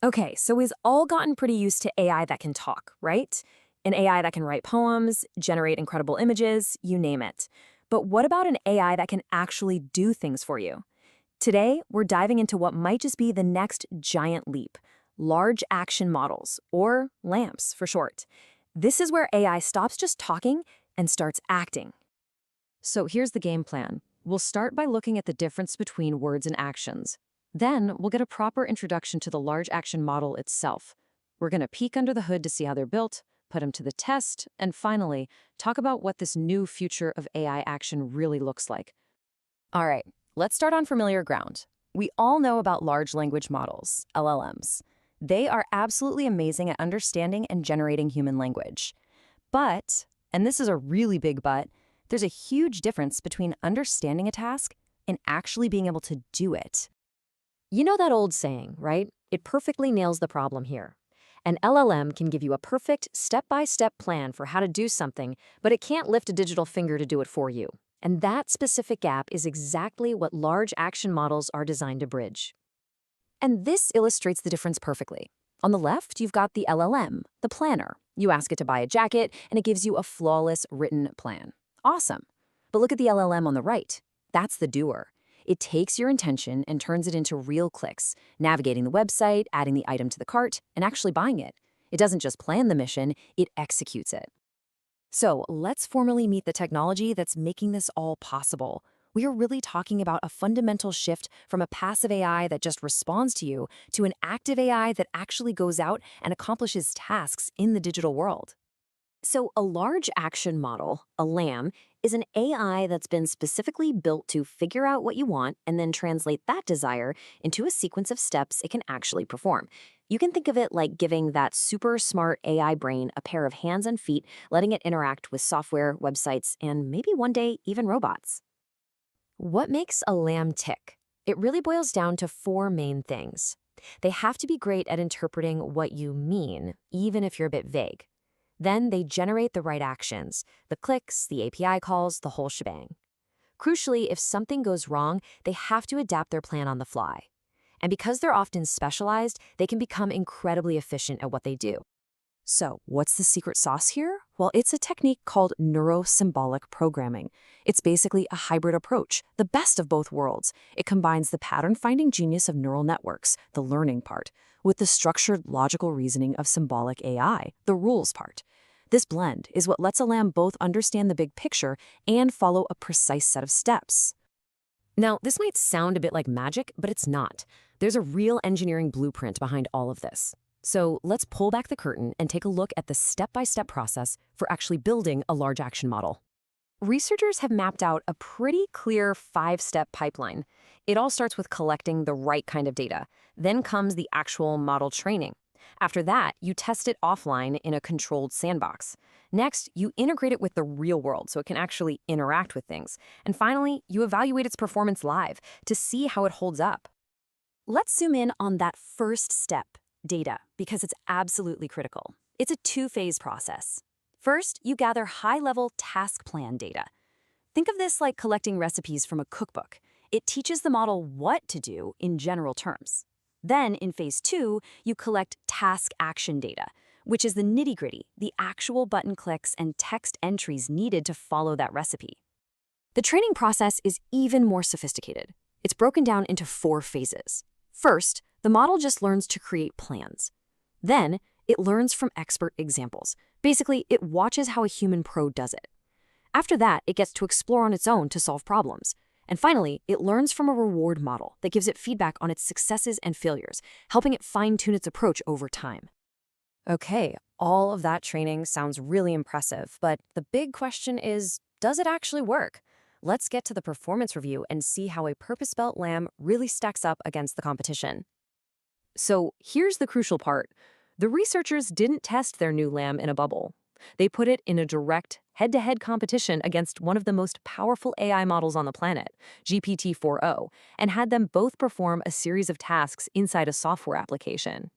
Okay, so we've all gotten pretty used to AI that can talk, right? An AI that can write poems, generate incredible images, you name it. But what about an AI that can actually do things for you? Today, we're diving into what might just be the next giant leap: large action models, or LAMs for short. This is where AI stops just talking and starts acting. So here's the game plan. We'll start by looking at the difference between words and actions. Then we'll get a proper introduction to the large action model itself. We're going to peek under the hood to see how they're built, put them to the test, and finally, talk about what this new future of AI action really looks like. All right, let's start on familiar ground. We all know about large language models, LLMs. They are absolutely amazing at understanding and generating human language. But, and this is a really big but, there's a huge difference between understanding a task and actually being able to do it. You know that old saying, right? It perfectly nails the problem here. An LLM can give you a perfect step-by-step plan for how to do something, but it can't lift a digital finger to do it for you. And that specific gap is exactly what large action models are designed to bridge. And this illustrates the difference perfectly. On the left, you've got the LLM, the planner. You ask it to buy a jacket, and it gives you a flawless written plan. Awesome. But look at the LLM on the right. That's the doer. It takes your intention and turns it into real clicks, navigating the website, adding the item to the cart, and actually buying it. It doesn't just plan the mission, it executes it. So let's formally meet the technology that's making this all possible. We are really talking about a fundamental shift from a passive AI that just responds to you to an active AI that actually goes out and accomplishes tasks in the digital world. So a large action model, a LAM, is an AI that's been specifically built to figure out what you want and then translate that desire into a sequence of steps it can actually perform. You can think of it like giving that super smart AI brain a pair of hands and feet, letting it interact with software, websites, and maybe one day even robots. What makes a LAM tick? It really boils down to four main things. They have to be great at interpreting what you mean, even if you're a bit vague. Then they generate the right actions, the clicks, the API calls, the whole shebang. Crucially, if something goes wrong, they have to adapt their plan on the fly. And because they're often specialized, they can become incredibly efficient at what they do. So, what's the secret sauce here? Well, it's a technique called neurosymbolic programming. It's basically a hybrid approach, the best of both worlds. It combines the pattern-finding genius of neural networks, the learning part, with the structured logical reasoning of symbolic AI, the rules part. This blend is what lets a LAM both understand the big picture and follow a precise set of steps. Now, this might sound a bit like magic, but it's not. There's a real engineering blueprint behind all of this. So let's pull back the curtain and take a look at the step-by-step process for actually building a large action model. Researchers have mapped out a pretty clear 5-step pipeline. It all starts with collecting the right kind of data. Then comes the actual model training. After that, you test it offline in a controlled sandbox. Next, you integrate it with the real world so it can actually interact with things. And finally, you evaluate its performance live to see how it holds up. Let's zoom in on that first step, data, because it's absolutely critical. It's a two-phase process. First, you gather high-level task plan data. Think of this like collecting recipes from a cookbook. It teaches the model what to do in general terms. Then, in phase 2, you collect task action data, which is the nitty-gritty, the actual button clicks and text entries needed to follow that recipe. The training process is even more sophisticated. It's broken down into 4 phases. First, the model just learns to create plans. Then, it learns from expert examples. Basically, it watches how a human pro does it. After that, it gets to explore on its own to solve problems. And finally, it learns from a reward model that gives it feedback on its successes and failures, helping it fine-tune its approach over time. Okay, all of that training sounds really impressive, but the big question is, does it actually work? Let's get to the performance review and see how a purpose-built LAM really stacks up against the competition. So here's the crucial part. The researchers didn't test their new LAM in a bubble. They put it in a direct, head-to-head competition against one of the most powerful AI models on the planet, GPT-4o, and had them both perform a series of tasks inside a software application.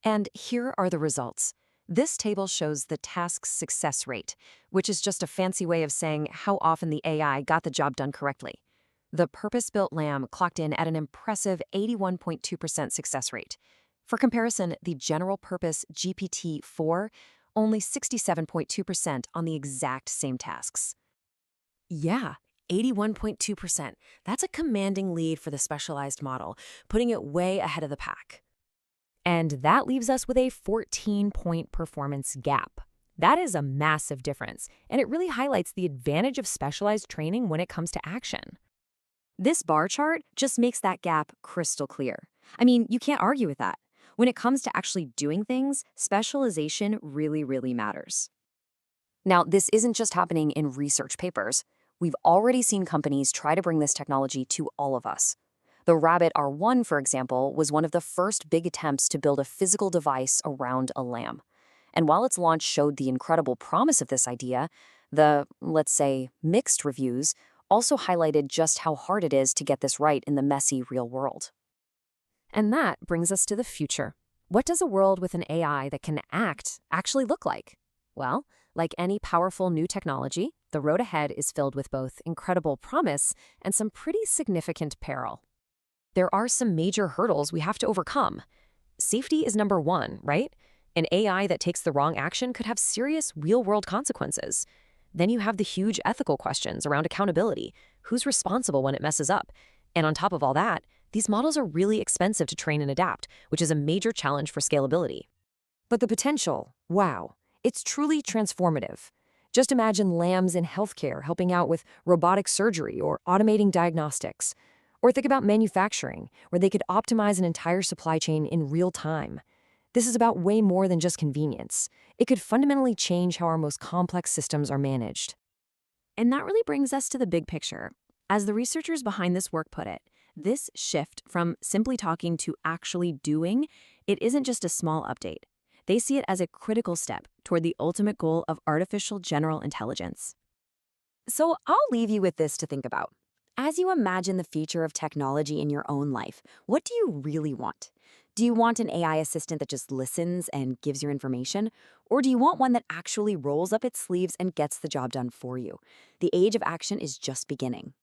And here are the results. This table shows the task's success rate, which is just a fancy way of saying how often the AI got the job done correctly. The purpose-built LAM clocked in at an impressive 81.2% success rate. For comparison, the general-purpose GPT-4, only 67.2% on the exact same tasks. Yeah, 81.2%. That's a commanding lead for the specialized model, putting it way ahead of the pack. And that leaves us with a 14-point performance gap. That is a massive difference, and it really highlights the advantage of specialized training when it comes to action. This bar chart just makes that gap crystal clear. I mean, you can't argue with that. When it comes to actually doing things, specialization really, really matters. Now, this isn't just happening in research papers. We've already seen companies try to bring this technology to all of us. The Rabbit R1, for example, was one of the first big attempts to build a physical device around a lamb. And while its launch showed the incredible promise of this idea, the, let's say, mixed reviews also highlighted just how hard it is to get this right in the messy real world. And that brings us to the future. What does a world with an AI that can act actually look like? Well, like any powerful new technology, the road ahead is filled with both incredible promise and some pretty significant peril. There are some major hurdles we have to overcome. Safety is number one, right? An AI that takes the wrong action could have serious real-world consequences. Then you have the huge ethical questions around accountability. Who's responsible when it messes up? And on top of all that, these models are really expensive to train and adapt, which is a major challenge for scalability. But the potential, wow, it's truly transformative. Just imagine lambs in healthcare helping out with robotic surgery or automating diagnostics. Or think about manufacturing, where they could optimize an entire supply chain in real time. This is about way more than just convenience. It could fundamentally change how our most complex systems are managed. And that really brings us to the big picture. As the researchers behind this work put it, this shift from simply talking to actually doing, it isn't just a small update. They see it as a critical step toward the ultimate goal of artificial general intelligence. So I'll leave you with this to think about. As you imagine the future of technology in your own life, what do you really want? Do you want an AI assistant that just listens and gives you information? Or do you want one that actually rolls up its sleeves and gets the job done for you? The age of action is just beginning.